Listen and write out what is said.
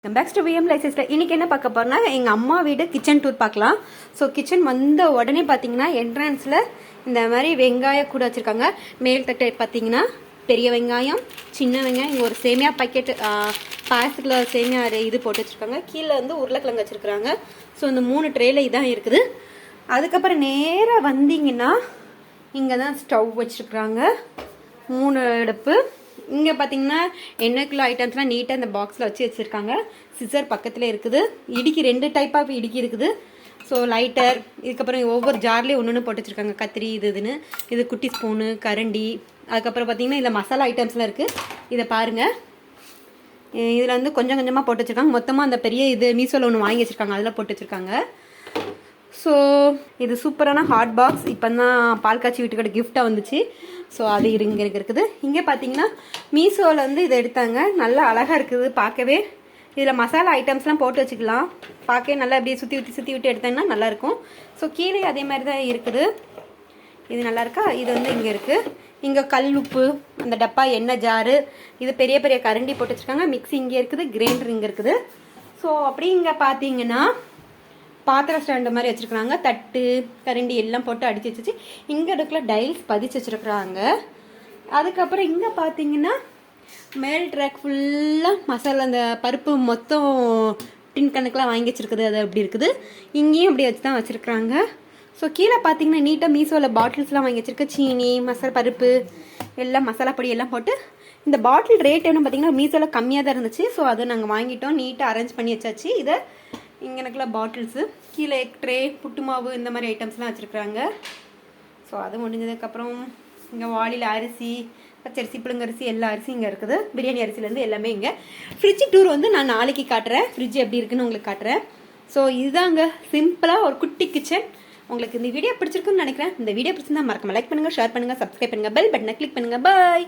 Back to VM லைசன்ஸில் இன்றைக்கி என்ன பார்க்க போகிறோம்னா எங்கள் அம்மா வீடு கிச்சன் டூர் பார்க்கலாம். ஸோ கிச்சன் வந்த உடனே பார்த்தீங்கன்னா என்ட்ரன்ஸில் இந்த மாதிரி வெங்காயம் கூட வச்சுருக்காங்க. மேல் தட்டை பார்த்தீங்கன்னா பெரிய வெங்காயம், சின்ன வெங்காயம், இங்கே ஒரு சேமியா பாக்கெட் பாயசத்துக்குள்ள சேமியா இது போட்டு வச்சுருக்காங்க. கீழே வந்து உருளைக்கிழங்கு வச்சுருக்குறாங்க. ஸோ இந்த 3 ட்ரேயில் இதான் இருக்குது. அதுக்கப்புறம் நேராக வந்தீங்கன்னா இங்கே தான் ஸ்டவ் வச்சுருக்குறாங்க, 3 அடுப்பு. இங்கே பார்த்தீங்கன்னா எண்ணெய்க்குள்ள ஐட்டம்ஸ்லாம் நீட்டாக இந்த பாக்ஸில் வச்சுருக்காங்க. சிசர் பக்கத்தில் இருக்குது. இடுக்கி 2 டைப் ஆஃப் இடுக்கி இருக்குது. ஸோ லைட்டர், இதுக்கப்புறம் ஒவ்வொரு ஜார்லேயும் ஒன்று போட்டு வச்சுருக்காங்க. கத்திரி இதுன்னு, இது குட்டி ஸ்பூனு, கரண்டி. அதுக்கப்புறம் பார்த்தீங்கன்னா இதில் மசாலா ஐட்டம்ஸ்லாம் இருக்குது. இதை பாருங்கள், இதில் வந்து கொஞ்சம் கொஞ்சமாக போட்டு வச்சுருக்காங்க. மொத்தமாக அந்த பெரிய இது மீஷோவில் ஒன்று வாங்கி வச்சுருக்காங்க, அதில் போட்டு வச்சுருக்காங்க. ஸோ இது சூப்பரான ஹாட் பாக்ஸ். இப்போ தான் பால் காய்ச்சி வீட்டுக்கிட்ட கிஃப்டாக வந்துச்சு. ஸோ அது இங்கே இருக்குது. இங்கே பார்த்தீங்கன்னா மீஷோவில் வந்து இதை எடுத்தாங்க. நல்லா அழகாக இருக்குது பார்க்கவே. இதில் மசாலா ஐட்டம்ஸ்லாம் போட்டு வச்சுக்கலாம். பார்க்கவே நல்லா அப்படியே சுற்றி விட்டு எடுத்தேன்னா நல்லாயிருக்கும். ஸோ கீழே அதே மாதிரி தான் இருக்குது. இது நல்லாயிருக்கா? இது வந்து இங்கே இருக்குது. இங்கே கல் உப்பு, அந்த டப்பா, எண்ணெய் ஜாரு, இது பெரிய பெரிய கரண்டி போட்டு வச்சுருக்காங்க. மிக்ஸி இங்கே இருக்குது, கிரைண்டர் இங்கே இருக்குது. ஸோ அப்படி இங்கே பார்த்தீங்கன்னா பாத்திர ஸ்டாண்டு மாதிரி வச்சுருக்குறாங்க. தட்டு, கரண்டி எல்லாம் போட்டு அடித்து வச்சுச்சு. இங்கே இடத்துல டைல்ஸ் பதிச்சு வச்சுருக்குறாங்க. அதுக்கப்புறம் இங்கே பார்த்தீங்கன்னா மேல் ட்ராக் ஃபுல்லாக மசாலா, அந்த பருப்பு மொத்தம் டின் கணக்கெலாம் வாங்கி வச்சுருக்குது. அது அப்படி இருக்குது. இங்கேயும் அப்படி வச்சு தான் வச்சுருக்குறாங்க. ஸோ கீழே பார்த்தீங்கன்னா நீட்டாக மீஷோவில் பாட்டில்ஸ்லாம் வாங்கி வச்சுருக்கு. சீனி, மசாலா, பருப்பு எல்லாம், மசாலா பொடி எல்லாம் போட்டு. இந்த பாட்டில் ரேட் என்ன பார்த்தீங்கன்னா மீஷோவில் கம்மியாக தான் இருந்துச்சு. ஸோ அதை நாங்கள் வாங்கிட்டோம். நீட்டாக அரேஞ்ச் பண்ணி வச்சாச்சு. இதை இங்கே எனக்குள்ள பாட்டில்ஸு, கீழே எக் ட்ரே, புட்டு மாவு, இந்த மாதிரி ஐட்டம்ஸ்லாம் வச்சுருக்குறாங்க. ஸோ அது முடிஞ்சதுக்கப்புறம் இங்கே வாளியில் அரிசி, பச்சரிசி, புழுங்கரிசி, எல்லா அரிசியும் இங்கே இருக்குது. பிரியாணி அரிசிலேருந்து எல்லாமே இங்கே. ஃப்ரிட்ஜ் டூர் வந்து நான் நாளைக்கு காட்டுறேன். ஃப்ரிட்ஜ் எப்படி இருக்குன்னு உங்களுக்கு காட்டுறேன். ஸோ இதுதாங்க சிம்பிளாக ஒரு குட்டி கிச்சன். உங்களுக்கு இந்த வீடியோ பிடிச்சிருக்குன்னு நினைக்கிறேன். இந்த வீடியோ பிடிச்சிருந்தா மறக்காம லைக் பண்ணுங்கள், ஷேர் பண்ணுங்கள், சப்ஸ்கிரைப் பண்ணுங்கள், பெல் பட்டனை கிளிக் பண்ணுங்கள். பாய்.